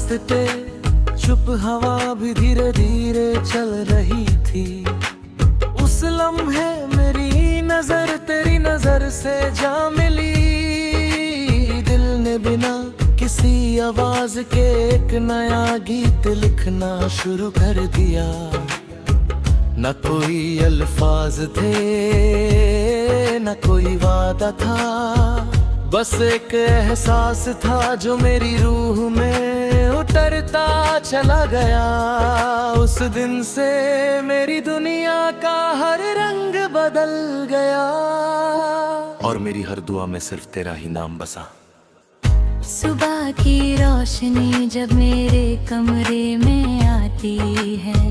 रास्ते, चुप हवा भी धीरे धीरे चल रही थी। उस लम्हे मेरी नजर तेरी नजर से जा मिली। दिल ने बिना किसी आवाज के एक नया गीत लिखना शुरू कर दिया। न कोई अल्फाज थे, न कोई वादा था, बस एक एहसास था जो मेरी रूह में उतरता चला गया। उस दिन से मेरी दुनिया का हर रंग बदल गया और मेरी हर दुआ में सिर्फ तेरा ही नाम बसा। सुबह की रोशनी जब मेरे कमरे में आती है,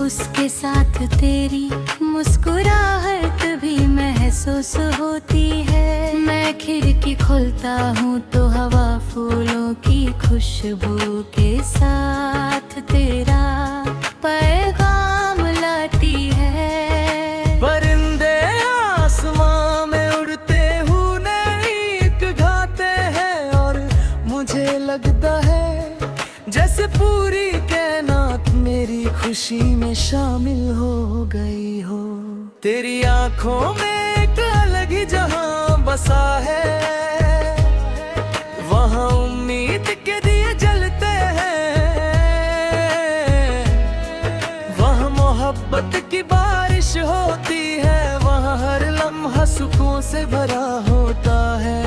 उसके साथ तेरी मुस्कुराहट भी महसूस होती है। मैं खिड़की खोलता हूँ तो हवा फूलों की खुशबू के साथ तेरा पैगाम लाती है। परिंदे आसमां में उड़ते हुए गीत गाते हैं और मुझे लगता है जैसे पूरी कायनात मेरी खुशी में शामिल हो गई हो। तेरी आंखों में एक अलग ही जहां बसा है, वहां उम्मीद के दिए जलते हैं, वहां मोहब्बत की बारिश होती है, वहां हर लम्हा सुकून से भरा होता है।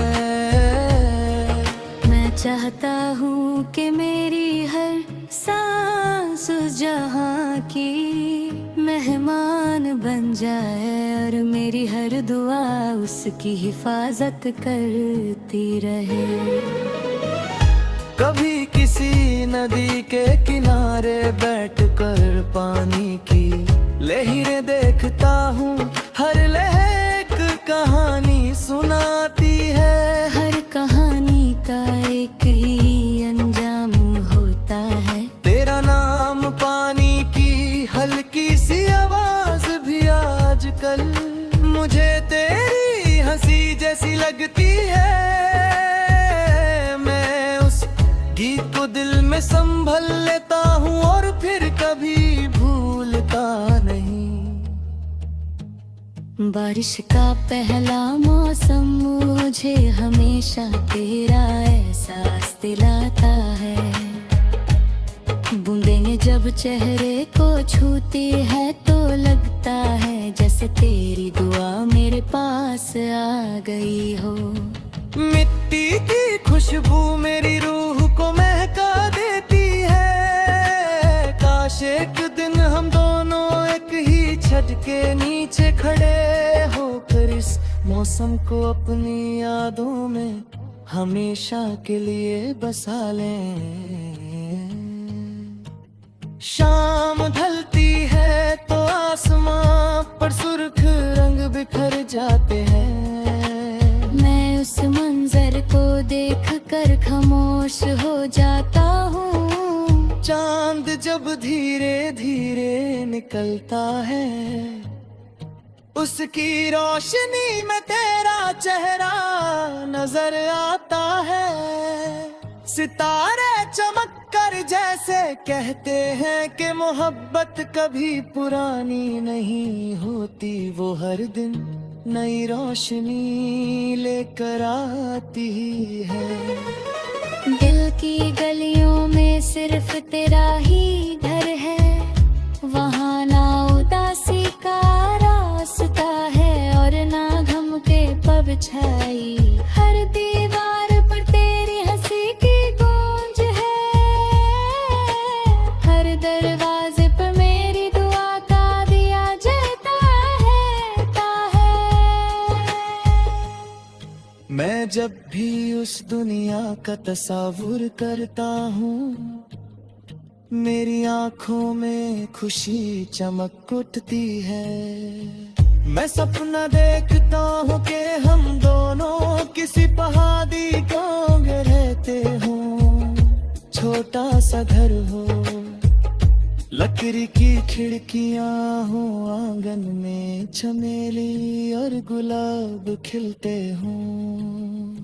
मैं चाहता हूँ कि मेरी हर सांस उस जहाँ की मेहमान बन जाए और मेरी हर दुआ उसकी हिफाजत करती रहे। कभी किसी नदी के किनारे बैठकर पानी की लहरें देखता हूँ, हर लहर एक कहानी सुनाती है। हर कहानी का एक ही अंजाम होता है। तेरा नाम पानी की हल्की सी आवाज भी आजकल मुझे तेरी हंसी जैसी लगती है। मैं उस गीत को दिल में संभल लेता हूँ और फिर कभी भूलता नहीं। बारिश का पहला मौसम मुझे हमेशा तेरा एहसास दिलाता है। बूंदें जब चेहरे को छूती है तो लगता है जैसे तेरी दुआ मेरे पास आ गई हो। मिट्टी की खुशबू मेरी रूह को महका देती है। काश एक दिन हम दोनों एक ही छत के नीचे खड़े होकर इस मौसम को अपनी यादों में हमेशा के लिए बसा लें। शाम ढलती है तो आसमां पर सुर्ख रंग बिखर जाते हैं। मैं उस मंजर को देखकर खामोश हो जाता हूँ। चांद जब धीरे धीरे निकलता है, उसकी रोशनी में तेरा चेहरा नजर आता है। सितारे चमक कर जैसे कहते हैं कि मोहब्बत कभी पुरानी नहीं होती, वो हर दिन नई रोशनी लेकर आती है। दिल की गलियों में सिर्फ तेरा ही घर है, वहाँ ना उदासी का रास्ता है और ना गम के परछाई। हर दीवार पर तेरी हंसी की गूंज है, हर दरवाजे पर मेरी दुआ का दिया जलता है। मैं जब भी उस दुनिया का तस्वीर करता हूँ, मेरी आंखों में खुशी चमक उठती है। मैं सपना देखता हूँ कि हम दोनों किसी पहाड़ी गांव में रहते हों। छोटा सा घर हो, लकड़ी की खिड़कियां हो, आंगन में चमेली और गुलाब खिलते हों।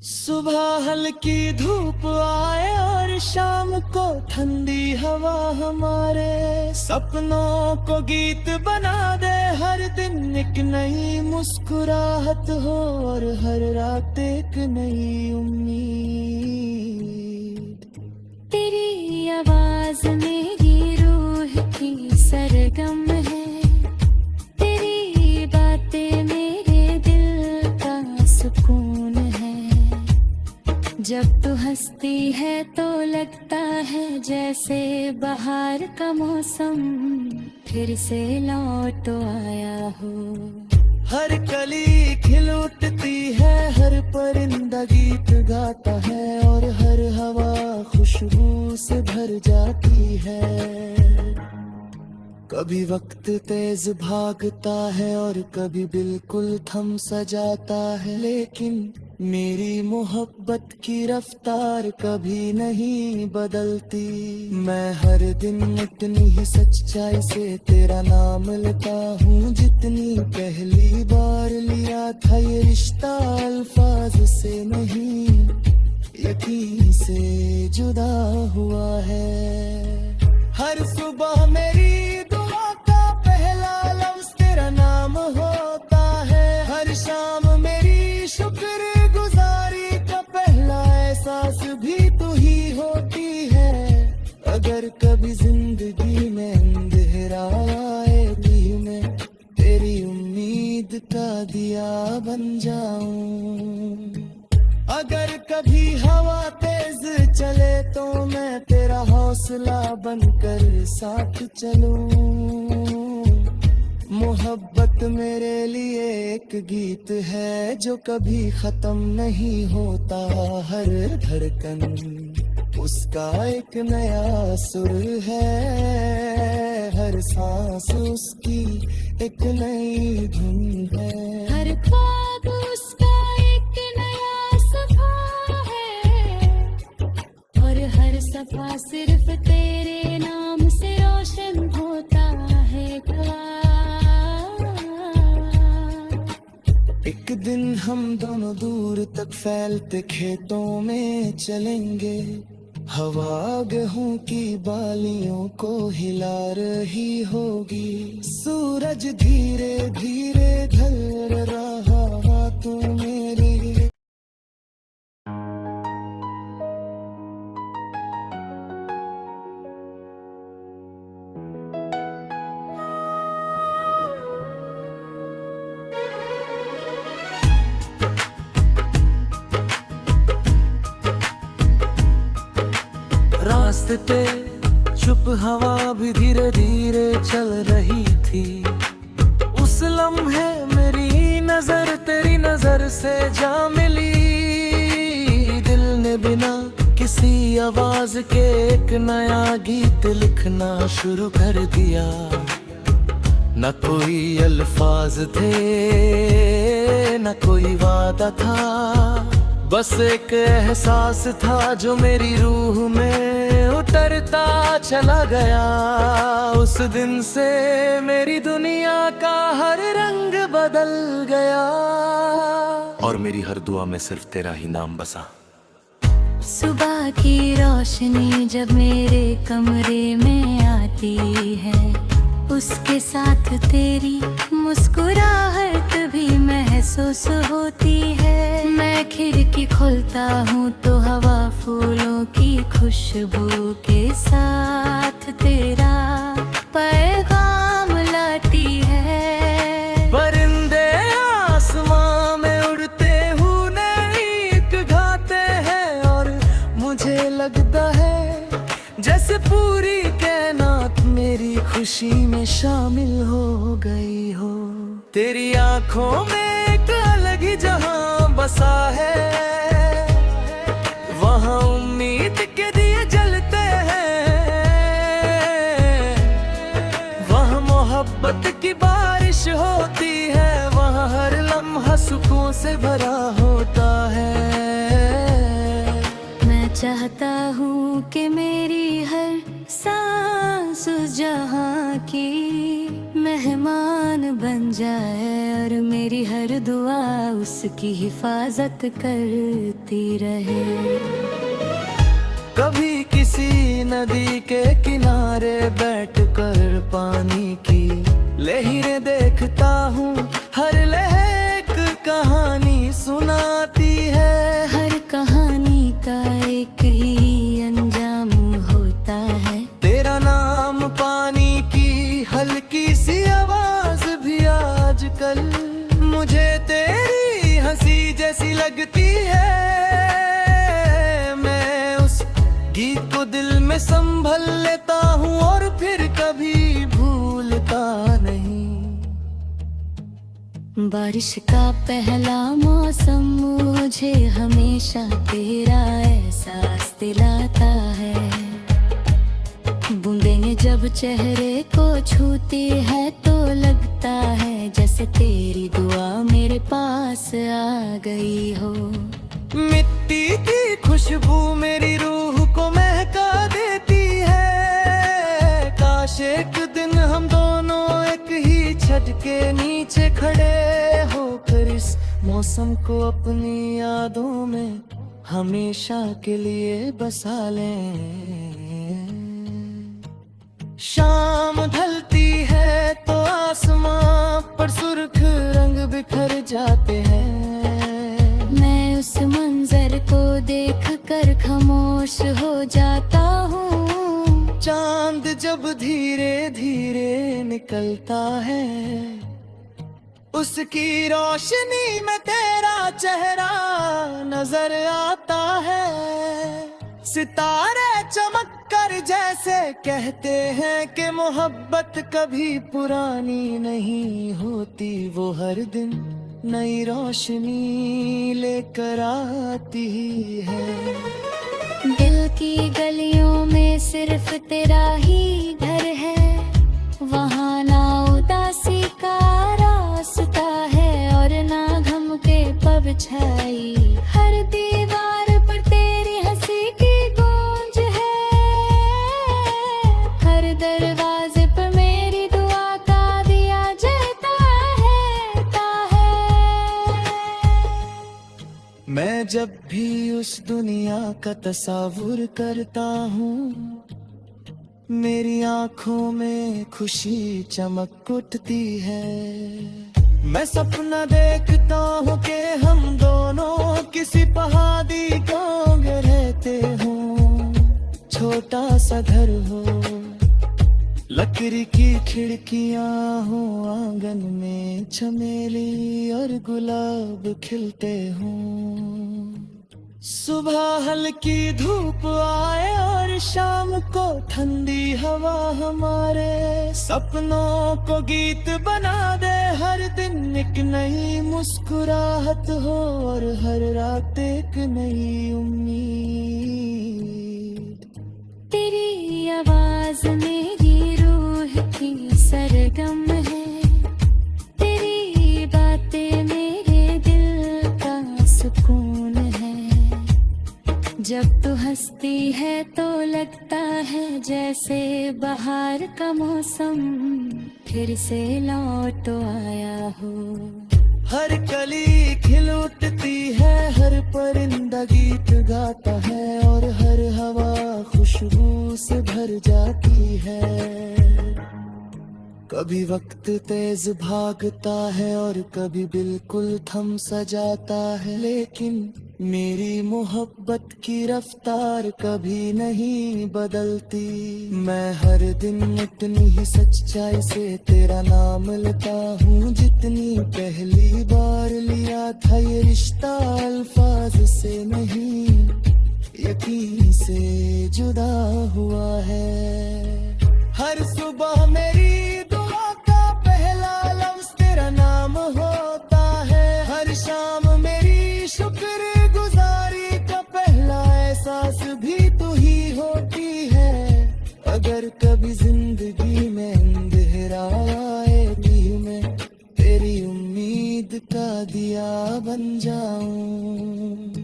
सुबह हल्की धूप आए और हर शाम को ठंडी हवा हमारे सपनों को गीत बना दे। हर दिन एक नई मुस्कुराहट हो और हर रात एक नई उम्मीद। तेरी आवाज मेरी रूह की सरगम है, तेरी बातें मेरे दिल का सुकून है। जब तू हंसती है तो लगता है जैसे बाहर का मौसम फिर से लौट आया हो। हर कली खिल उठती है, हर परिंदा गीत गाता है और हर हवा खुशबू से भर जाती है। कभी वक्त तेज भागता है और कभी बिल्कुल थम सा जाता है, लेकिन मेरी मोहब्बत की रफ्तार कभी नहीं बदलती। मैं हर दिन उतनी ही सच्चाई से तेरा नाम लेता हूँ जितनी पहली बार लिया था ये रिश्ता। अल्फाज से नहीं यकीन से जुदा हुआ है। हर सुबह मेरी दुआ का पहला लफ्ज तेरा नाम होता है। हर शाम मेरी शुक्र एहसास भी तू ही होती है। अगर कभी जिंदगी में अंधेरा आए भी मैं तेरी उम्मीद का दिया बन जाऊं। अगर कभी हवा तेज चले तो मैं तेरा हौसला बनकर साथ चलूं। मोहब्बत मेरे लिए एक गीत है जो कभी खत्म नहीं होता। हर धड़कन उसका एक नया सुर है, हर सांस उसकी एक नई धुन है। हर ख्वाब उसका एक नया सफा है और हर सफा सिर्फ तेरे नाम से रोशन होता है। एक दिन हम दोनों दूर तक फैलते खेतों में चलेंगे। हवा गेहूं की बालियों को हिला रही होगी। सूरज धीरे धीरे ढल रहा तो मेरी। रास्ते पे चुप हवा भी धीरे धीरे चल रही थी। उस लम्हे मेरी नजर तेरी नजर से जा मिली। दिल ने बिना किसी आवाज के एक नया गीत लिखना शुरू कर दिया। न कोई अल्फाज थे न कोई वादा था, बस एक एहसास था जो मेरी रूह में उतरता चला गया। उस दिन से मेरी दुनिया का हर रंग बदल गया और मेरी हर दुआ में सिर्फ तेरा ही नाम बसा। सुबह की रोशनी जब मेरे कमरे में आती है, उसके साथ तेरी मुस्कुराहट भी महसूस होती है। मैं खिड़की खोलता हूँ तो हवा फूलों की खुशबू के साथ तेरा पैगाम लाती है। परिंदे आसमां में उड़ते हुए गीत गाते हैं और मुझे लगता है जैसे पूरी कायनात मेरी खुशी में शामिल हो गई हो। तेरी आंखों में एक अलग ही जहां बसा है, वहां उम्मीद के दिए जलते हैं। वहां मोहब्बत की बारिश होती है, वहां हर लम्हा सुकून से भरा होता है। मैं चाहता हूँ कि मेरी हर सांस उस जहाँ की मेहमान बन जाए और मेरी हर दुआ उसकी हिफाजत करती रहे। कभी किसी नदी के किनारे बैठकर पानी की लहरें देखता हूँ, हर लहर एक कहानी सुनाती है। हर कहानी का एक ही अंजाम होता है। तेरा नाम पानी की हल्की सी आवाज भी आजकल मुझे तेरी हंसी जैसी लगती है। मैं उस गीत को दिल में संभल लेता हूँ और फिर कभी भूलता नहीं। बारिश का पहला मौसम मुझे हमेशा तेरा एहसास दिलाता है। बूंदें जब चेहरे को छूती है तो लगता है जैसे तेरी दुआ मेरे पास आ गई हो। मिट्टी की खुशबू मेरी रूह को महका देती है। काश एक दिन हम दोनों एक ही छत के नीचे खड़े होकर इस मौसम को अपनी यादों में हमेशा के लिए बसा लें। शाम ढलती है तो आसमां पर सुर्ख रंग बिखर जाते हैं। मैं उस मंजर को देख कर खामोश हो जाता हूँ। चांद जब धीरे धीरे निकलता है, उसकी रोशनी में तेरा चेहरा नजर आता है। सितारे चमक कर जैसे कहते हैं कि मोहब्बत कभी पुरानी नहीं होती, वो हर दिन नई रोशनी लेकर आती है। दिल की गलियों में सिर्फ तेरा ही घर है, वहाँ ना उदासी का रास्ता है और ना गम के पब छाई। हर दीवार पर तेरी हंसी की गूंज है, हर दरवाजे पर मेरी दुआ का दिया जलता है। मैं जब भी उस दुनिया का तस्वुर करता हूँ, मेरी आंखों में खुशी चमक उठती है। मैं सपना देखता हूँ कि हम दोनों किसी पहाड़ी गांव में रहते हों। छोटा सा घर हो, लकड़ी की खिड़कियां हो, आंगन में चमेली और गुलाब खिलते हों। सुबह हल्की धूप आए और शाम को ठंडी हवा हमारे सपनों को गीत बना दे। हर दिन एक नई मुस्कुराहट हो और हर रात एक नई उम्मीद। तेरी आवाज मेरी रूह की सरगम है, तेरी बातें मेरे दिल का सुकून है। जब तू हंसती है तो लगता है जैसे बाहर का मौसम फिर से लौट आया हो। हर कली खिल उठती है, हर परिंदा गीत गाता है और हर हवा खुशबू से भर जाती है। कभी वक्त तेज भागता है और कभी बिल्कुल थम सा जाता है, लेकिन मेरी मोहब्बत की रफ्तार कभी नहीं बदलती। मैं हर दिन उतनी ही सच्चाई से तेरा नाम लेता हूँ, जितनी पहली बार लिया था ये रिश्ता। अल्फाज से नहीं यकीन से जुदा हुआ है। हर सुबह मेरी दुआ का पहला लफ्ज तेरा नाम होता है। हर शाम मेरी शुक्रगुजारी का पहला एहसास भी तू ही होती है। अगर कभी जिंदगी में अंधेरा आए भी मैं तेरी उम्मीद का दिया बन जाऊं।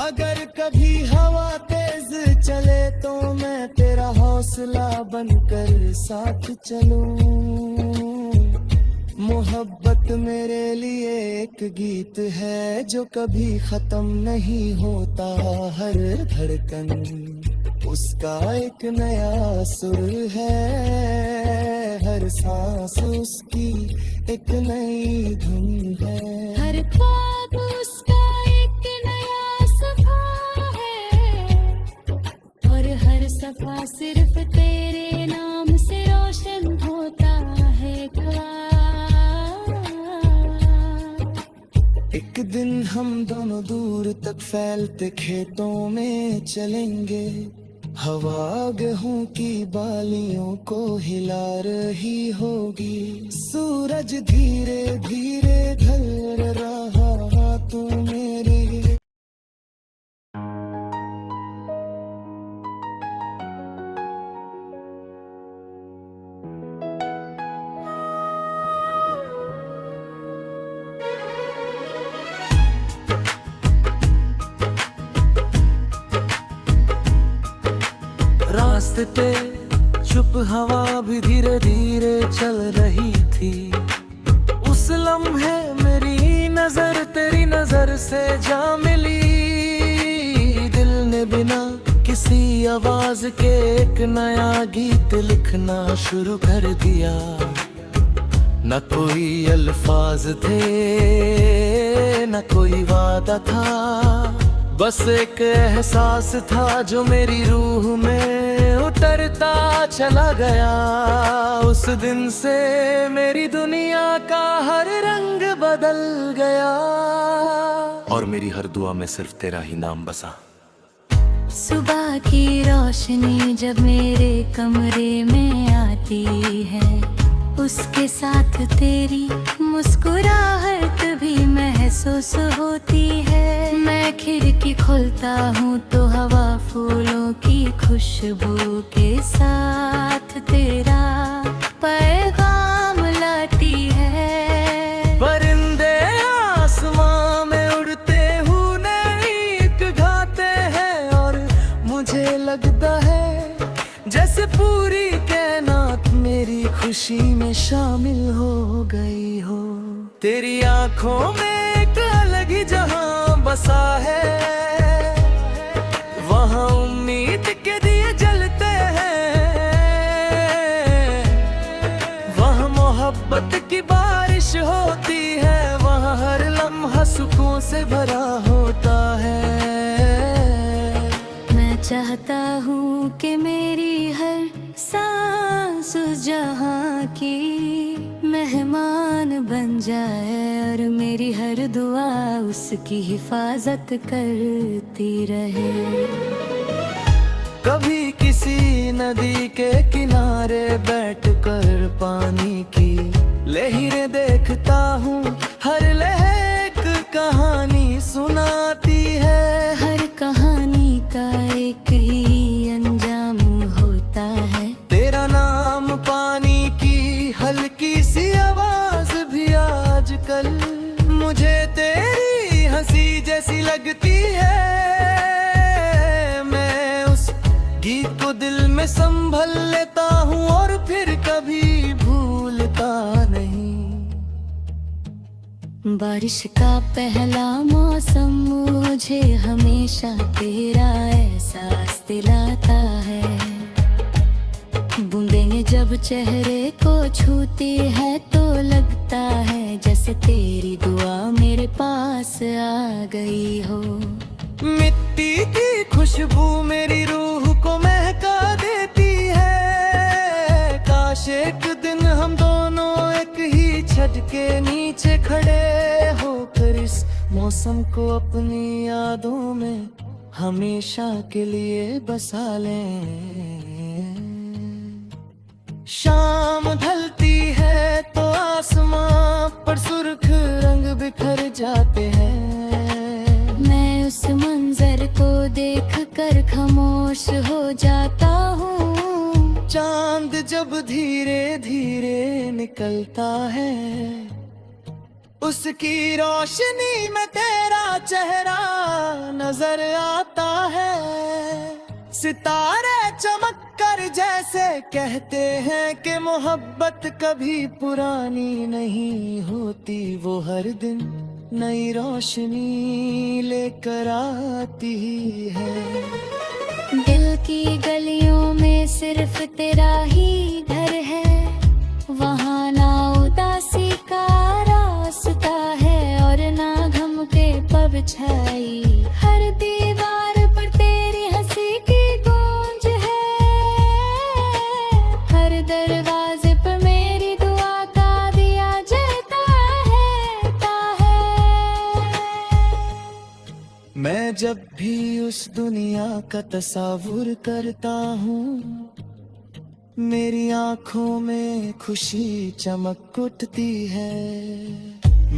अगर कभी हवा तेज चले तो मैं तेरा हौसला बनकर साथ चलूं। मोहब्बत मेरे लिए एक गीत है जो कभी खत्म नहीं होता। हर धड़कन उसका एक नया सुर है, हर सांस उसकी एक नई धुन है। हर ख्वाब उसका एक नया सफा है, और हर सफा सिर्फ तेरे नाम से रोशन होता है। एक दिन हम दोनों दूर तक फैलते खेतों में चलेंगे, हवा गेहूं की बालियों को हिला रही होगी। सूरज धीरे धीरे ढल रहा तू मेरे। रास्ते पे चुप हवा भी धीरे धीरे चल रही थी। उस लम्हे मेरी नजर तेरी नजर से जा मिली। दिल ने बिना किसी आवाज के एक नया गीत लिखना शुरू कर दिया। न कोई अल्फाज थे, न कोई वादा था, बस एक एहसास था जो मेरी रूह में उतरता चला गया। उस दिन से मेरी दुनिया का हर रंग बदल गया, और मेरी हर दुआ में सिर्फ तेरा ही नाम बसा। सुबह की रोशनी जब मेरे कमरे में आती है, उसके साथ तेरी मुस्कुराहट भी महसूस होती है। मैं खिड़की खोलता हूँ तो हवा फूलों की खुशबू के साथ तेरा पैगाम लाती है। परिंदे आसमां में उड़ते हुए गीत गाते हैं, और मुझे लगता है जैसे पूरी कायनात मेरी खुशी में शामिल हो गई हो। तेरी आंखों में एक अलग ही जहां बसा है, वहां उम्मीद के दिए जलते हैं, वहां मोहब्बत की बारिश होती है, वहां हर लम्हा सुकून से भरा होता है। मैं चाहता हूँ कि मेरी हर सांस उस जहाँ की मेहमान बन जाए, और मेरी हर दुआ उसकी हिफाजत करती रहे। कभी किसी नदी के किनारे बैठकर पानी की लहरें देखता हूँ, हर लहर एक कहानी सुनाती है। हर कहानी का एक ही अंजाम होता है। तेरा नाम पानी की हल्की सी आवाज भी आजकल मुझे तेरी हंसी जैसी लगती है। मैं उस गीत को दिल में संभल लेता हूँ, और फिर कभी भूलता नहीं। बारिश का पहला मौसम मुझे हमेशा तेरा एहसास दिलाता है। बूंदें जब चेहरे को छूती है तो लगता है जैसे तेरी दुआ मेरे पास आ गई हो। मिट्टी की खुशबू मेरी रूह को महका देती है। काश एक दिन हम दोनों एक ही छत के नीचे खड़े होकर इस मौसम को अपनी यादों में हमेशा के लिए बसा लें। शाम ढलती है तो आसमां पर सुर्ख रंग बिखर जाते हैं। मैं उस मंजर को देखकर खामोश हो जाता हूँ। चांद जब धीरे धीरे निकलता है, उसकी रोशनी में तेरा चेहरा नजर आता है। सितारे चमक कर जैसे कहते हैं कि मोहब्बत कभी पुरानी नहीं होती, वो हर दिन नई रोशनी लेकर आती है। दिल की गलियों में सिर्फ तेरा ही घर है, वहाँ ना उदासी का रास्ता है और ना गम के परछाई। हर दीवार पर तेरी हंसी की गूंज है, हर दरवाजे पर मेरी दुआ का दिया जलता है। मैं जब भी उस दुनिया का तस्वुर करता हूँ, मेरी आंखों में खुशी चमक उठती है।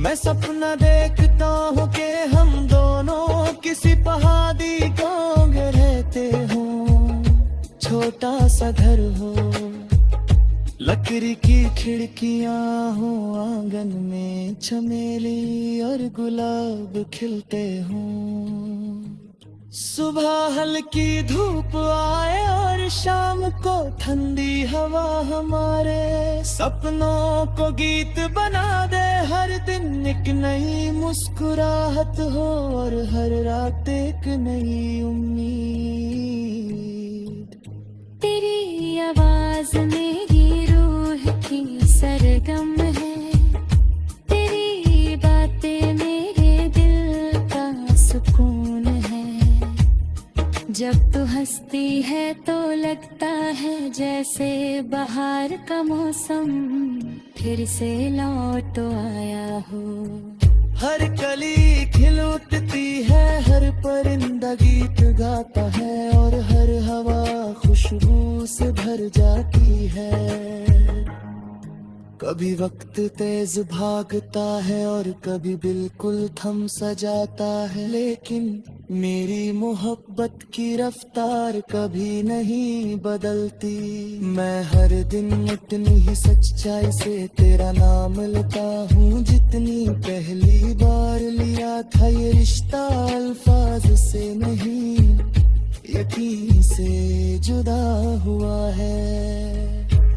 मैं सपना देखता हूँ कि हम दोनों किसी पहाड़ी गांव में रहते हों, छोटा सा घर हो, लकड़ी की खिड़कियां हो, आंगन में चमेली और गुलाब खिलते हों। सुबह हल्की धूप आए और शाम को ठंडी हवा हमारे सपनों को गीत बना दे। हर दिन एक नई मुस्कुराहट हो और हर रात एक नई उम्मीद। तेरी आवाज मेरी रूह की सरगम है, तेरी बातें मेरे दिल का सुकून है। जब तू हंसती है तो लगता है जैसे बाहर का मौसम फिर से लौट आया हो। हर कली खिल उठती है, हर परिंदा गीत गाता है और हर हवा खुशबू से भर जाती है। कभी वक्त तेज भागता है और कभी बिल्कुल थम सा जाता है, लेकिन मेरी मोहब्बत की रफ्तार कभी नहीं बदलती। मैं हर दिन उतनी ही सच्चाई से तेरा नाम लेता हूँ, जितनी पहली बार लिया था ये रिश्ता। अल्फाज से नहीं यकीन से जुदा हुआ है।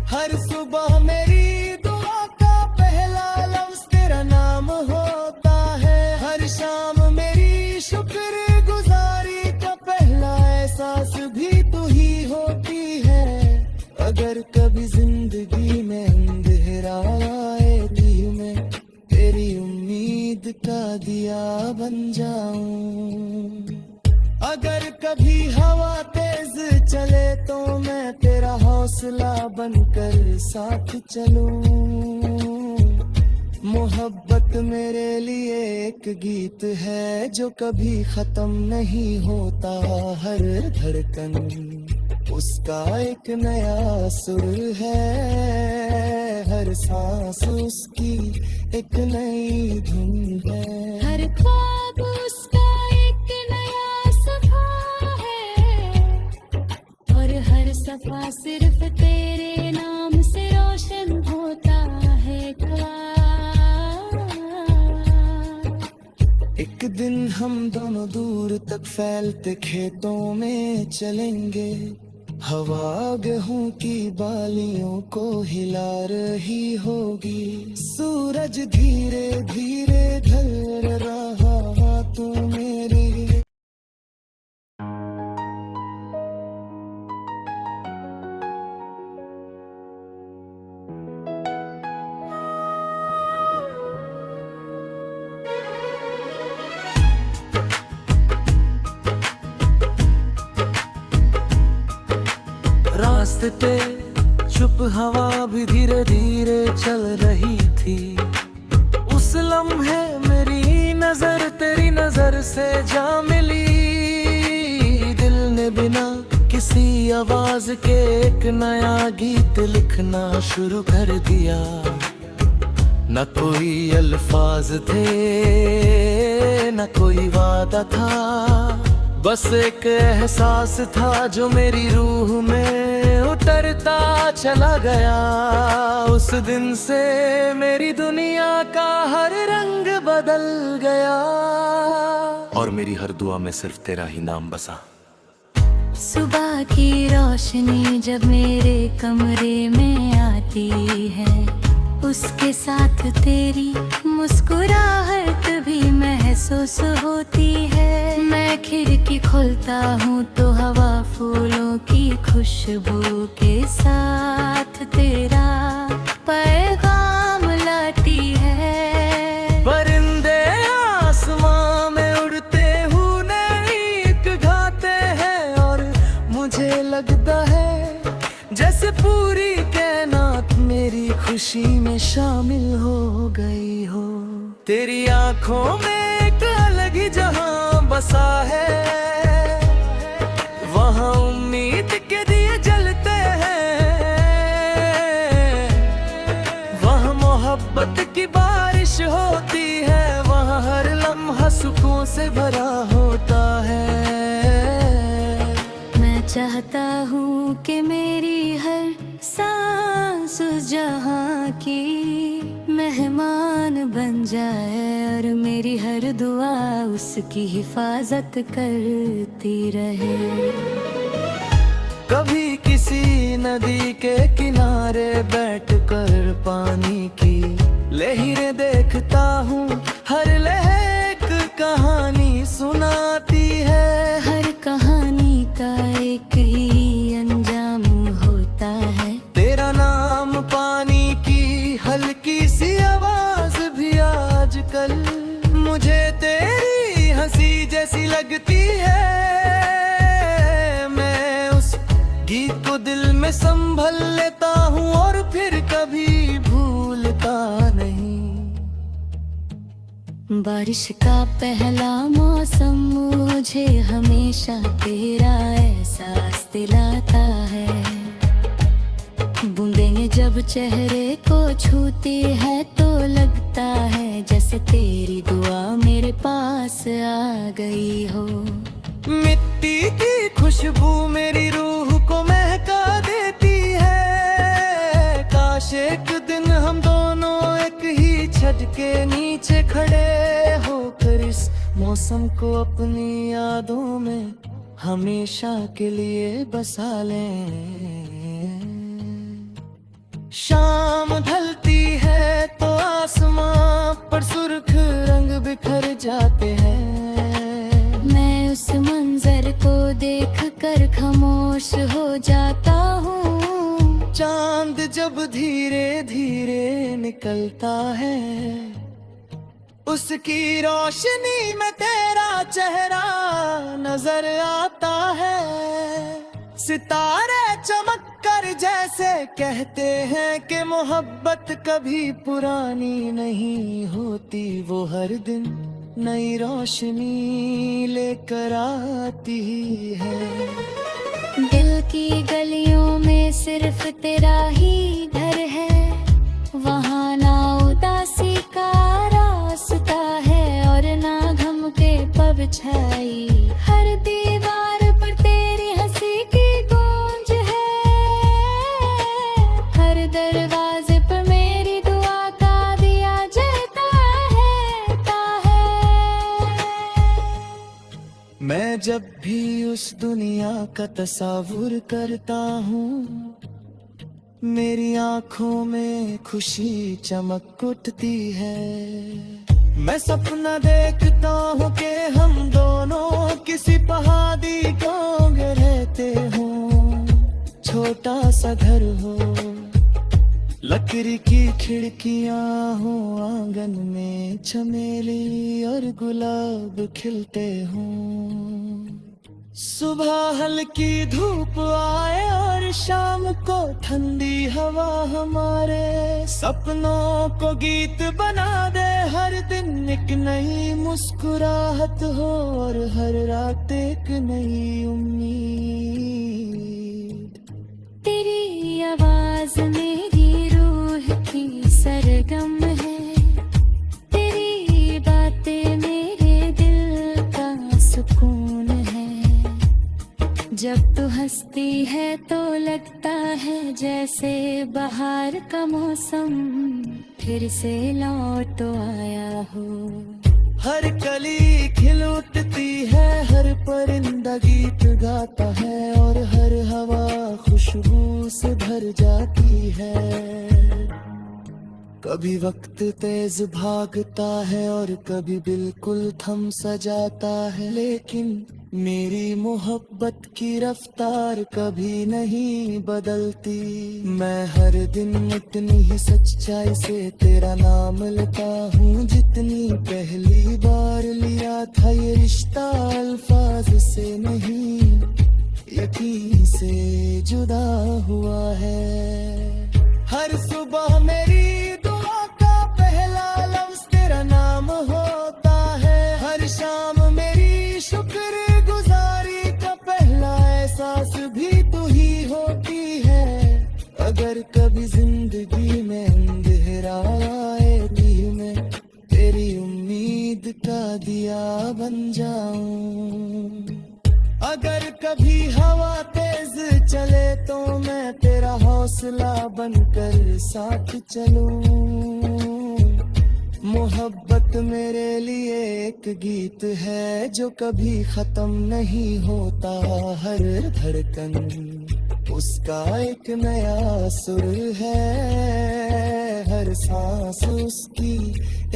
हर सुबह मेरी दुआ का पहला लफ्ज तेरा नाम होता है, हर शाम मेरी शुक्रगुजारी का पहला एहसास भी तू ही होती है। अगर कभी जिंदगी में अंधेरा आए भी मैं तेरी उम्मीद का दिया बन जाऊं। अगर कभी हवा तेज चले तो मैं तेरा हौसला बनकर साथ चलूं। मोहब्बत मेरे लिए एक गीत है जो कभी खत्म नहीं होता। हर धड़कन उसका एक नया सुर है, हर सांस उसकी एक नई धुन है। हर ख्वाब उसका एक नया सफा है और हर सफा सिर्फ तेरे नाम से रोशन होता है। एक दिन हम दोनों दूर तक फैलते खेतों में चलेंगे, हवा गेहूं की बालियों को हिला रही होगी। सूरज धीरे धीरे ढल रहा तू मेरी। रास्ते पे चुप हवा भी धीरे धीरे चल रही थी। उस लम्हे मेरी नजर तेरी नजर से जा मिली। दिल ने बिना किसी आवाज के एक नया गीत लिखना शुरू कर दिया। न कोई अल्फाज थे न कोई वादा था, बस एक एहसास था जो मेरी रूह में उतरता चला गया। उस दिन से मेरी दुनिया का हर रंग बदल गया और मेरी हर दुआ में सिर्फ तेरा ही नाम बसा। सुबह की रोशनी जब मेरे कमरे में आती है, उसके साथ तेरी मुस्कुराहट भी महसूस होती है। मैं मैं खिड़की खोलता हूँ तो हवा फूलों की खुशबू के साथ तेरा पैगाम लाती है। परिंदे आसमां में उड़ते हुए गीत गाते हैं और मुझे लगता है जैसे पूरी कायनात मेरी खुशी में शामिल हो गई हो। तेरी आंखों में एक अलग ही जहां बसा है, वहां उम्मीद के दिए जलते हैं, वहां मोहब्बत की बारिश होती है, वहां हर लम्हा सुकून से भरा होता है। मैं चाहता हूँ कि मेरी हर सांस उस जहाँ की मेहमान बन जाए और मेरी हर दुआ उसकी हिफाजत करती रहे। कभी किसी नदी के किनारे बैठकर पानी की लहरें देखता हूँ, हर लहर एक कहानी सुनाती है। हर कहानी का एक ही अंजाम होता है। तेरा नाम पानी की हल्की सी आवाज भी आजकल मुझे तेरी हंसी जैसी लगती है। मैं उस गीत को दिल में संभल लेता हूँ और फिर कभी भूलता नहीं। बारिश का पहला मौसम मुझे हमेशा तेरा एहसास दिलाता है। बूंदें जब चेहरे को छूती है तो लगता है जैसे तेरी दुआ मेरे पास आ गई हो। मिट्टी की खुशबू मेरी रूह को महका देती है। काश एक दिन हम दोनों एक ही छत के नीचे खड़े होकर इस मौसम को अपनी यादों में हमेशा के लिए बसा लें। शाम ढलती है तो आसमां पर सुर्ख रंग बिखर जाते हैं। मैं उस मंजर को देखकर खामोश हो जाता हूँ। चांद जब धीरे धीरे निकलता है, उसकी रोशनी में तेरा चेहरा नजर आता है। सितारे चमक कर जैसे कहते हैं कि मोहब्बत कभी पुरानी नहीं होती, वो हर दिन नई रोशनी लेकर आती है। दिल की गलियों में सिर्फ तेरा ही घर है, वहाँ ना उदासी का रास्ता है और ना गम के परछाई। हर दीवार पर तेरी हंसी की गूंज है, हर दरवाजे पर मेरी दुआ का दिया जलता है। मैं जब भी उस दुनिया का तस्वीर करता हूँ, मेरी आंखों में खुशी चमक उठती है। मैं सपना देखता हूँ कि हम दोनों किसी पहाड़ी गांव में रहते हो। छोटा सा घर हो, लकड़ी की खिड़कियां हो, आंगन में चमेली और गुलाब खिलते हो। सुबह हल्की धूप आए और शाम को ठंडी हवा हमारे सपनों को गीत बना दे। हर दिन एक नई मुस्कुराहट हो और हर रात एक नई उम्मीद। तेरी आवाज मेरी रूह की सरगम है, तेरी बातें मेरे दिल का सुकून है। जब तू हंसती है तो लगता है जैसे बाहर का मौसम फिर से लौट आया हो। हर कली खिल उठती है, हर परिंदा गीत गाता है और हर हवा खुशबू से भर जाती है। कभी वक्त तेज भागता है और कभी बिल्कुल थम सा जाता है, लेकिन मेरी मोहब्बत की रफ्तार कभी नहीं बदलती। मैं हर दिन उतनी ही सच्चाई से तेरा नाम लेता हूँ, जितनी पहली बार लिया था ये रिश्ता। अल्फाज से नहीं, यकीन से जुदा हुआ है। हर सुबह मेरी दुआ का पहला लफ्ज तेरा नाम होता है। हर शाम मेरी शुक्रगुजारी का पहला एहसास भी तू ही होती है। अगर कभी जिंदगी में अंधेरा आए भी मैं तेरी उम्मीद का दिया बन जाऊं। अगर कभी हवा तेज चले तो मैं तेरा हौसला बनकर साथ चलूं। मोहब्बत मेरे लिए एक गीत है जो कभी खत्म नहीं होता। हर धड़कन उसका एक नया सुर है, हर सांस उसकी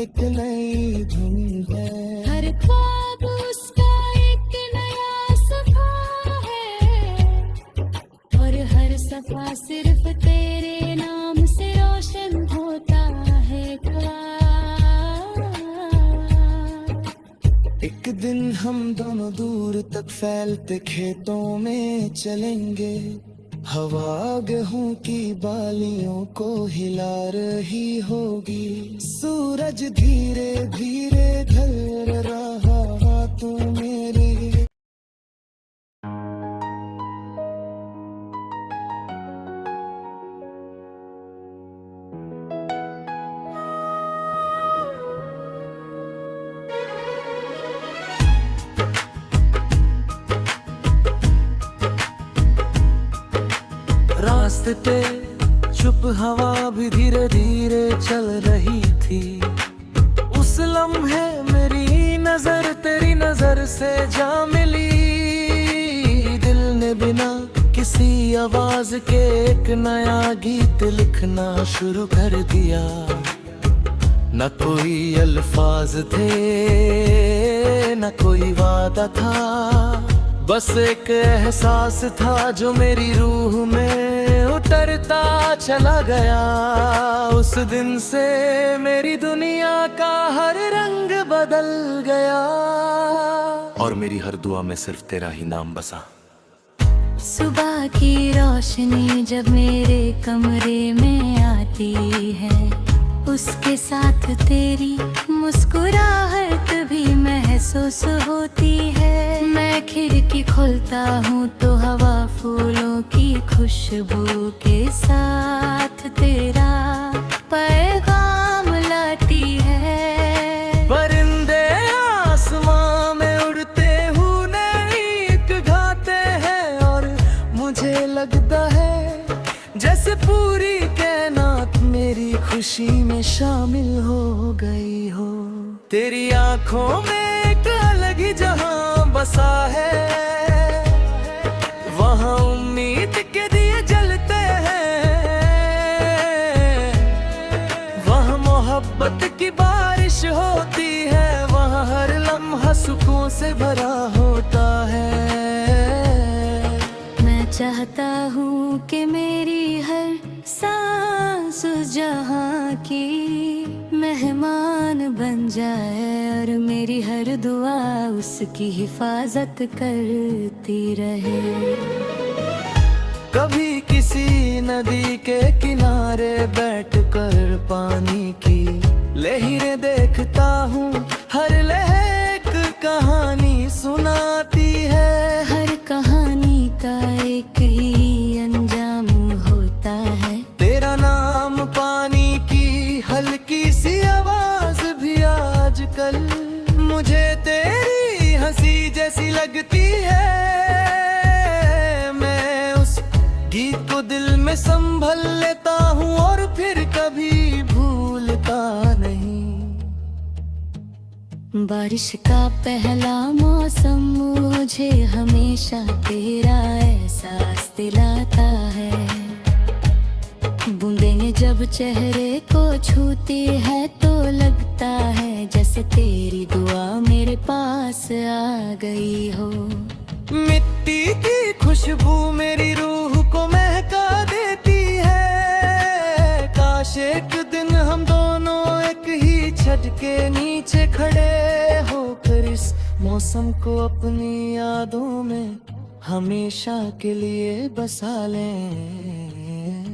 एक नई धुन है। हर ख्वाब उसका एक नया सफा है, और हर सफा सिर्फ तेरे नाम से रोशन होता है। एक दिन हम दोनों दूर तक फैलते खेतों में चलेंगे। हवा गेहूं की बालियों को हिला रही होगी। सूरज धीरे धीरे ढल रहा तो मेरे। रास्ते पे चुप हवा भी धीरे धीरे चल रही थी। उस लम्हे मेरी नजर तेरी नजर से जा मिली। दिल ने बिना किसी आवाज के एक नया गीत लिखना शुरू कर दिया। न कोई अल्फाज थे न कोई वादा था, बस एक एहसास था जो मेरी रूह में उतरता चला गया। उस दिन से मेरी दुनिया का हर रंग बदल गया, और मेरी हर दुआ में सिर्फ तेरा ही नाम बसा। सुबह की रोशनी जब मेरे कमरे में आती है, उसके साथ तेरी मुस्कुराहट भी महसूस होती है। मैं खिड़की खोलता हूँ तो हवा फूलों की खुशबू के साथ तेरा पैगाम लाती है। परिंदे आसमां में उड़ते हुए गीत गाते हैं, और मुझे लगता है जैसे पूरी कायनात मेरी खुशी में शामिल हो गई हो। तेरी आंखों में एक अलग ही जहां बसा है, वहां उम्मीद के दिए जलते हैं। वहां मोहब्बत की बारिश होती है, वहां हर लम्हा सुकून से भरा होता है। मैं चाहता हूँ कि मेरी हर सांस जहाँ की मेहमान बन जाए, और मेरी हर दुआ उसकी हिफाजत करती रहे। कभी किसी नदी के किनारे बैठकर पानी की लहरें देखता हूँ, हर लहर एक कहानी सुनाती है। हर कहानी का एक ही अंजाम होता है। तेरा नाम पानी की हल्की सी आवाज भी आजकल मुझे तेरी हंसी जैसी लगती है। मैं उस गीत को दिल में संभल लेता हूँ और फिर कभी भूलता नहीं। बारिश का पहला मौसम मुझे हमेशा तेरा एहसास दिलाता है। बूंदें जब चेहरे को छूती है तो लगता है जैसे तेरी दुआ मेरे पास आ गई हो। मिट्टी की खुशबू मेरी रूह को महका देती है। काश एक दिन हम दोनों एक ही छत के नीचे खड़े होकर इस मौसम को अपनी यादों में हमेशा के लिए बसा लें।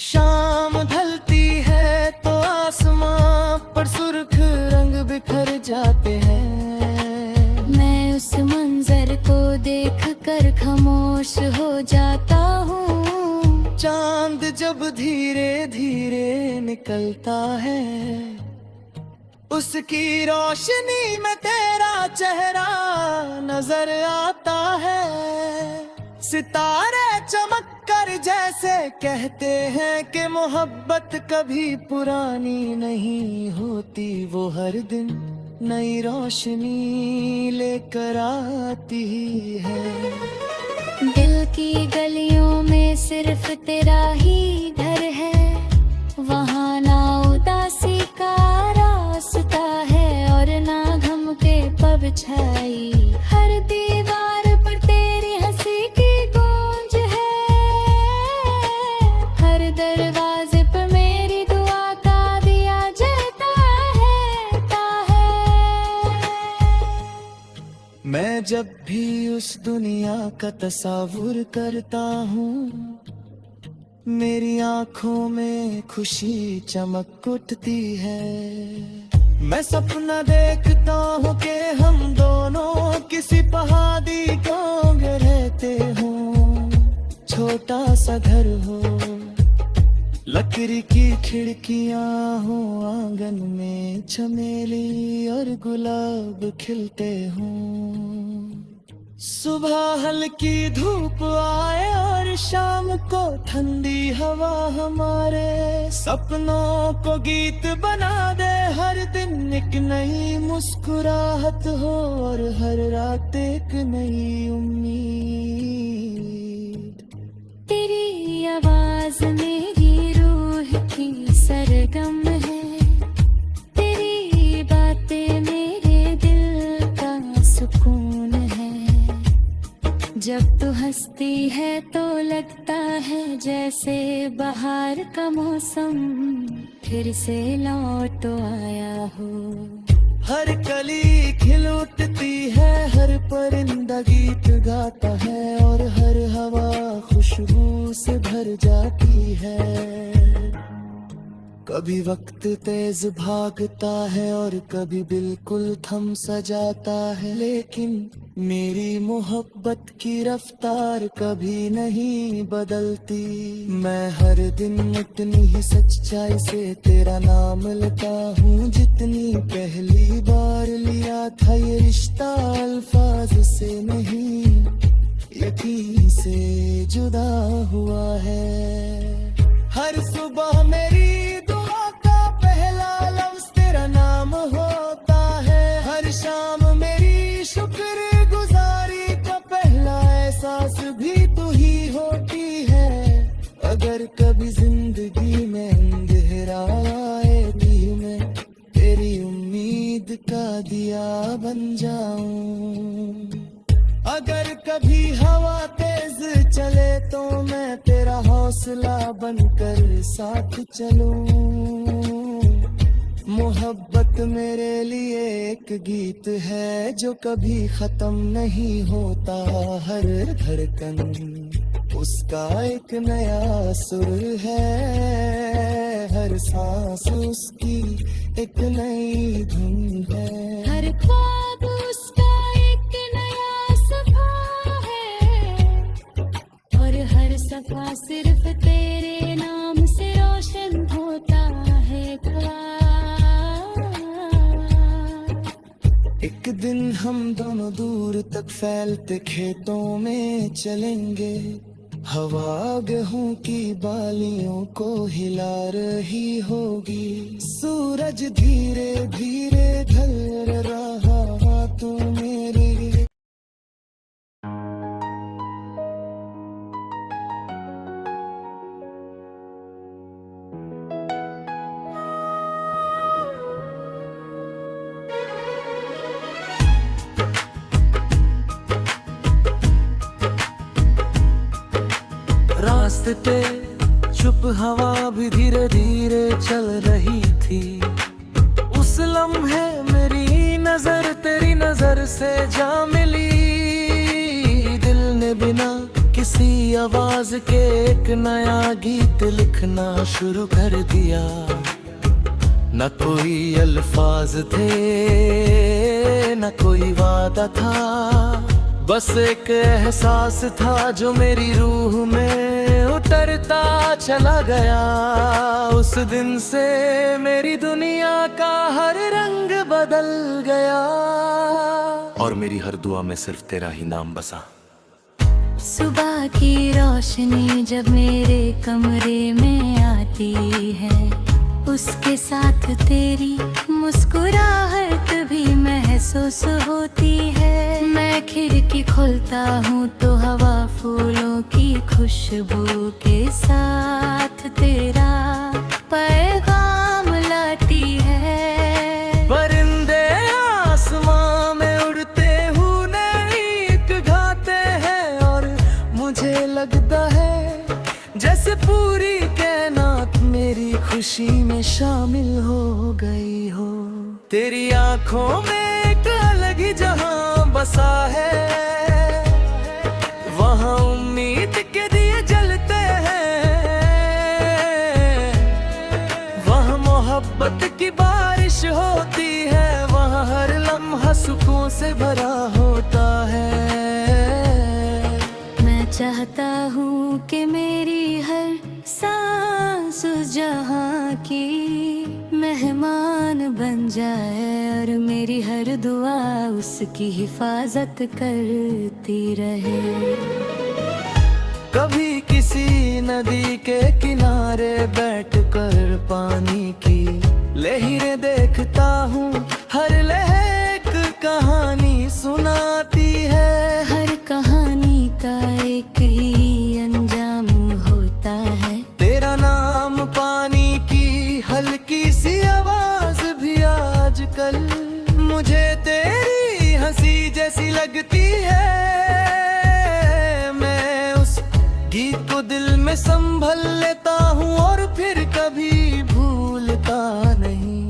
शाम ढलती है तो आसमां पर सुर्ख रंग बिखर जाते हैं। मैं उस मंजर को देख कर खामोश हो जाता हूँ। चांद जब धीरे धीरे निकलता है, उसकी रोशनी में तेरा चेहरा नजर आता है। सितारे चमक कर जैसे कहते हैं कि मोहब्बत कभी पुरानी नहीं होती, वो हर दिन नई रोशनी लेकर आती है। दिल की गलियों में सिर्फ तेरा ही घर है, वहाँ ना उदासी का रास्ता है और ना गम के परछाई। हर दीवार पर तेरी हंसी की गूंज है, हर दरवाजे पर मेरी दुआ का दिया जलता है। मैं जब भी उस दुनिया का तस्वुर करता हूँ, मेरी आंखों में खुशी चमक उठती है। मैं सपना देखता हूँ कि हम दोनों किसी पहाड़ी गांव में रहते हों। छोटा सा घर हो, लकड़ी की खिड़कियां हो, आंगन में चमेली और गुलाब खिलते हों। सुबह हल्की धूप आए और शाम को ठंडी हवा हमारे सपनों को गीत बना दे। हर दिन एक नई मुस्कुराहट हो और हर रात एक नई उम्मीद। तेरी आवाज मेरी रूह की सरगम है, तेरी बातें मेरे दिल का सुकून है। जब तू हंसती है तो लगता है जैसे बाहर का मौसम फिर से लौट आया हो। हर कली खिल उठती है, हर परिंदा गीत गाता है और हर हवा खुशबू से भर जाती है। कभी वक्त तेज भागता है और कभी बिल्कुल थम सा जाता है, लेकिन मेरी मोहब्बत की रफ्तार कभी नहीं बदलती। मैं हर दिन उतनी ही सच्चाई से तेरा नाम लेता हूँ, जितनी पहली बार लिया था ये रिश्ता। अल्फाज से नहीं, यकीन से जुदा हुआ है। हर सुबह मेरी दुआ का पहला लफ्ज तेरा नाम होता है। हर शाम मेरी शुक्रगुजारी का पहला एहसास भी तू ही होती है। अगर कभी जिंदगी में अंधेरा आए भी मैं तेरी उम्मीद का दिया बन जाऊं। अगर कभी हवा तेज चले तो मैं तेरा हौसला बनकर साथ चलूं। मोहब्बत मेरे लिए एक गीत है जो कभी खत्म नहीं होता। हर धड़कन उसका एक नया सुर है, हर सांस उसकी एक नई धुन है। हर ख्वाब उसका एक नया सफा है और हर सफा सिर्फ तेरे नाम से रोशन होता है। एक दिन हम दोनों दूर तक फैलते खेतों में चलेंगे। हवा गेहूं की बालियों को हिला रही होगी। सूरज धीरे धीरे ढल रहा तो मेरे रास्ते चुप हवा भी धीरे धीरे चल रही थी। उस लम्हे मेरी नजर तेरी नजर से जा मिली। दिल ने बिना किसी आवाज के एक नया गीत लिखना शुरू कर दिया। न कोई अल्फाज थे न कोई वादा था, बस एक एहसास था जो मेरी रूह में उतरता चला गया। उस दिन से मेरी दुनिया का हर रंग बदल गया और मेरी हर दुआ में सिर्फ तेरा ही नाम बसा। सुबह की रोशनी जब मेरे कमरे में आती है, उसके साथ तेरी मुस्कुराहट भी महसूस होती है। मैं खिड़की खोलता हूँ तो हवा फूलों की खुशबू के साथ तेरा पैगाम लाती है। परिंदे आसमां में उड़ते हुए गीत गाते हैं और मुझे लगता है जैसे पूरी कायनात मेरी खुशी में शामिल हो गई हो। तेरी आंखों में एक अलग ही जहां बसा है, वहां उम्मीद के दिए जलते हैं, वहां मोहब्बत की बारिश होती है, वहां हर लम्हा सुकून से भरा होता है। मैं चाहता हूँ कि मेरी हर सांस उस जहाँ की मेहमान बन जाए और मेरी हर दुआ उसकी हिफाजत करती रहे। कभी किसी नदी के किनारे बैठकर पानी की लहरें देखता हूँ, हर लहर एक कहानी सुनाती है। हर कहानी का एक ही अंजाम होता है। तेरा नाम पानी की हल्की सी आवाज भी आजकल मुझे तेरी हंसी जैसी लगती है। मैं उस गीत को दिल में संभल लेता हूँ और फिर कभी भूलता नहीं।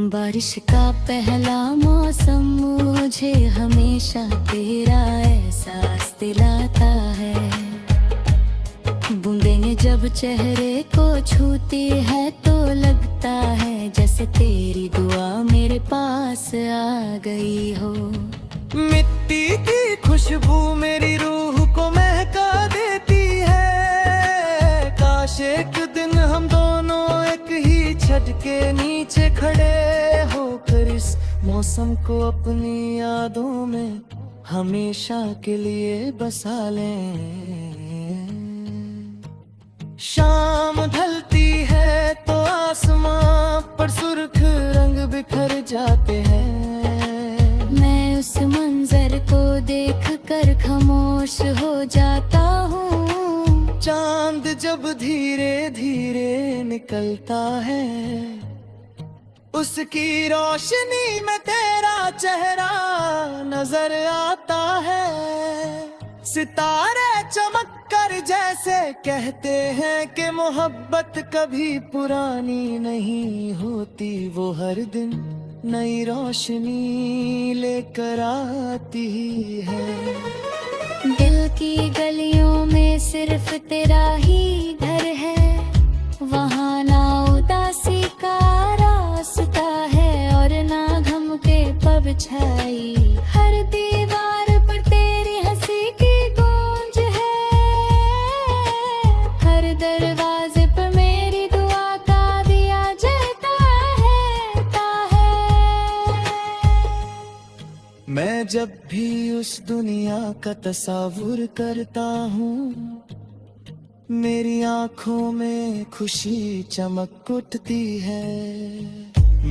बारिश का पहला मौसम मुझे हमेशा तेरा एहसास दिलाता है। बूंदें जब चेहरे को छूती है तो लगता है जैसे तेरी दुआ मेरे पास आ गई हो। मिट्टी की खुशबू मेरी रूह को महका देती है। काश एक दिन हम दोनों एक ही छत के नीचे खड़े होकर इस मौसम को अपनी यादों में हमेशा के लिए बसा लें। शाम ढलती है तो आसमां पर सुर्ख रंग बिखर जाते हैं। मैं उस मंजर को देखकर खामोश हो जाता हूँ। चांद जब धीरे धीरे निकलता है, उसकी रोशनी में तेरा चेहरा नजर आता है। सितारे चमक कर जैसे कहते हैं कि मोहब्बत कभी पुरानी नहीं होती, वो हर दिन नई रोशनी लेकर आती है। दिल की गलियों में सिर्फ तेरा ही घर है, वहाँ ना उदासी का रास्ता है और ना गम के परछाई। हर दीवार पर तेरी हंसी की गूंज है, हर दरवाजे पर मेरी दुआ का दिया जलता है। मैं जब भी उस दुनिया का तस्वीर करता हूँ, मेरी आंखों में खुशी चमक उठती है।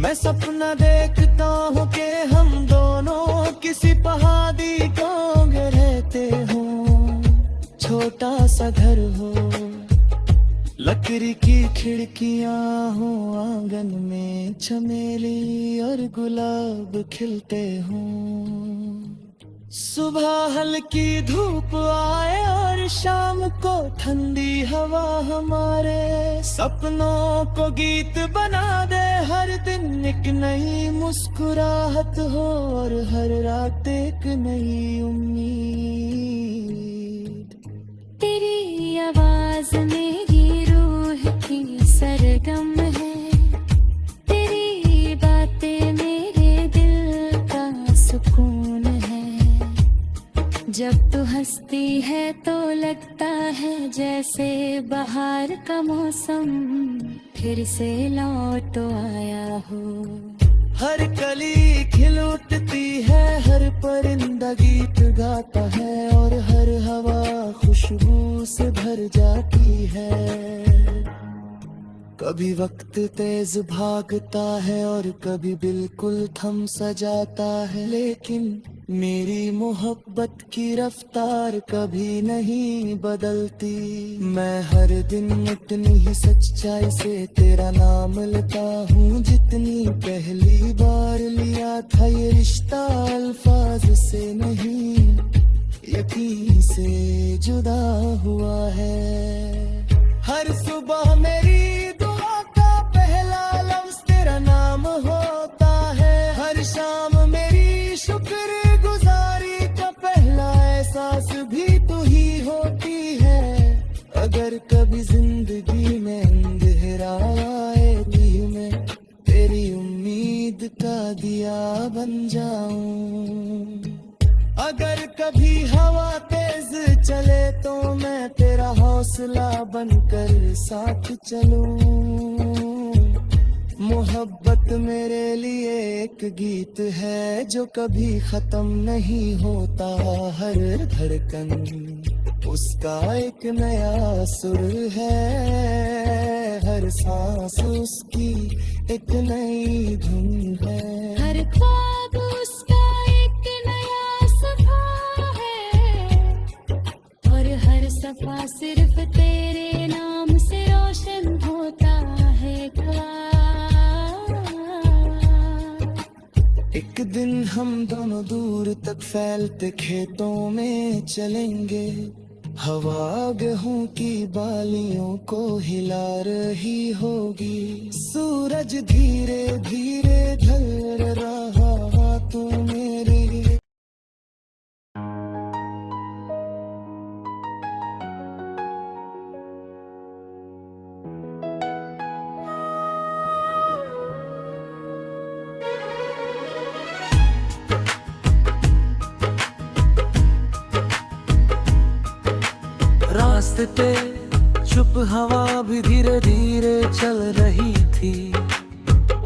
मैं सपना देखता हूँ कि हम दोनों किसी पहाड़ी गांव में रहते हो। छोटा सा घर हो, लकड़ी की खिड़कियां हो, आंगन में चमेली और गुलाब खिलते हो। सुबह हल्की धूप आए और शाम को ठंडी हवा हमारे सपनों को गीत बना दे। हर दिन एक नई मुस्कुराहट हो और हर रात एक नई उम्मीद। तेरी आवाज मेरी रूह की सरगम है, तेरी बातें मेरे दिल का सुकून है। जब तू हंसती है तो लगता है जैसे बाहर का मौसम फिर से लौट आया हो। हर कली खिल उठती है, हर परिंदा गीत गाता है और हर हवा खुशबू से भर जाती है। कभी वक्त तेज भागता है और कभी बिल्कुल थम सा जाता है, लेकिन मेरी मोहब्बत की रफ्तार कभी नहीं बदलती। मैं हर दिन उतनी ही सच्चाई से तेरा नाम लेता हूँ जितनी पहली बार लिया था ये रिश्ता। अल्फाज से नहीं यकीन से जुदा हुआ है। हर सुबह मेरी दुआ का पहला लफ्ज तेरा नाम होता है। हर शाम मेरी शुक्रगुजारी का पहला एहसास भी तू ही होती है। अगर कभी जिंदगी में अंधेरा आए भी मैं तेरी उम्मीद का दिया बन जाऊं। अगर कभी हवा तेज चले तो मैं तेरा हौसला बनकर साथ चलूं। मोहब्बत मेरे लिए एक गीत है जो कभी खत्म नहीं होता। हर धड़कन उसका एक नया सुर है, हर सांस उसकी एक नई धुन है। हर ख्वाब उसका एक नया सफा है और हर सफा सिर्फ तेरे नाम से रोशन होता है। एक दिन हम दोनों दूर तक फैलते खेतों में चलेंगे। हवा गेहूं की बालियों को हिला रही होगी। सूरज धीरे धीरे ढल रहा तो मेरे रास्ते पे चुप हवा भी धीरे धीरे चल रही थी।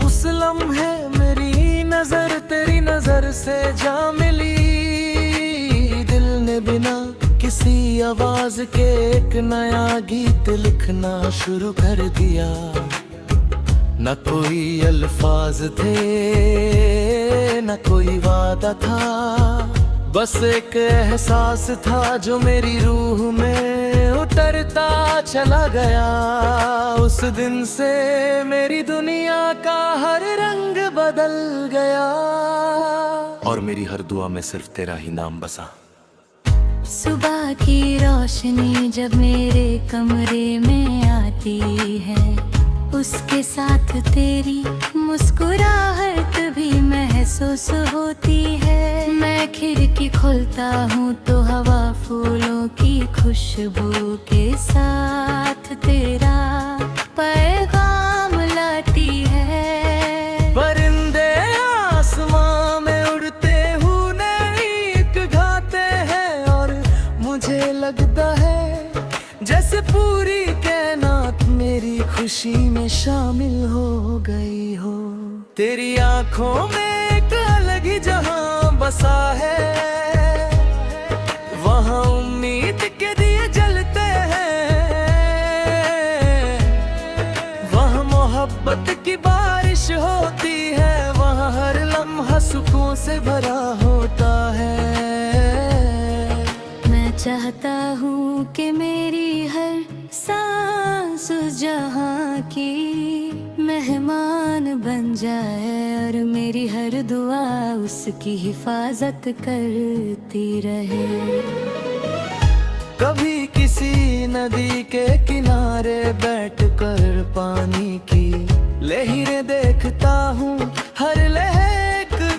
उस लम्हे मेरी नजर तेरी नजर से जा मिली। दिल ने बिना किसी आवाज के एक नया गीत लिखना शुरू कर दिया। न कोई अल्फाज थे न कोई वादा था, बस एक एहसास था जो मेरी रूह में उतरता चला गया। उस दिन से मेरी दुनिया का हर रंग बदल गया और मेरी हर दुआ में सिर्फ तेरा ही नाम बसा। सुबह की रोशनी जब मेरे कमरे में आती है, उसके साथ तेरी मुस्कुराहट भी महसूस होती है। मैं खिड़की खोलता हूँ तो हवा फूलों की खुशबू के साथ तेरा पैगाम लाती है। परिंदे आसमां में उड़ते हुए गीत गाते हैं और मुझे लगता है जैसे पूरी कायनात मेरी खुशी में शामिल हो गई हो। तेरी आंखों में एक अलग ही जहां बसा है, वहां उम्मीद के दिए जलते हैं। वहां मोहब्बत की बारिश होती है, वहां हर लम्हा सुकून से भरा होता है। मैं चाहता हूँ कि मेरी हर सांस जहाँ की मेहमान बन जाए और मेरी हर दुआ उसकी हिफाजत करती रहे। कभी किसी नदी के किनारे बैठकर पानी की लहरें देखता हूँ, हर लहर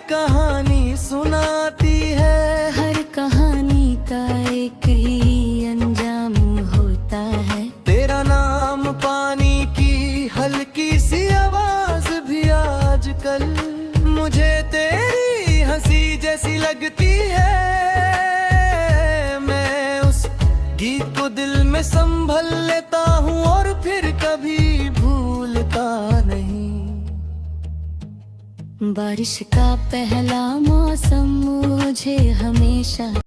कहानी सुनाती है। हर कहानी का एक ही अंजाम होता है। तेरा नाम पानी की हल्की सी आवाज भी आजकल मुझे तेरी हंसी जैसी लगती है। मैं उस गीत को दिल में संभल लेता हूँ और फिर कभी भूलता नहीं। बारिश का पहला मौसम मुझे हमेशा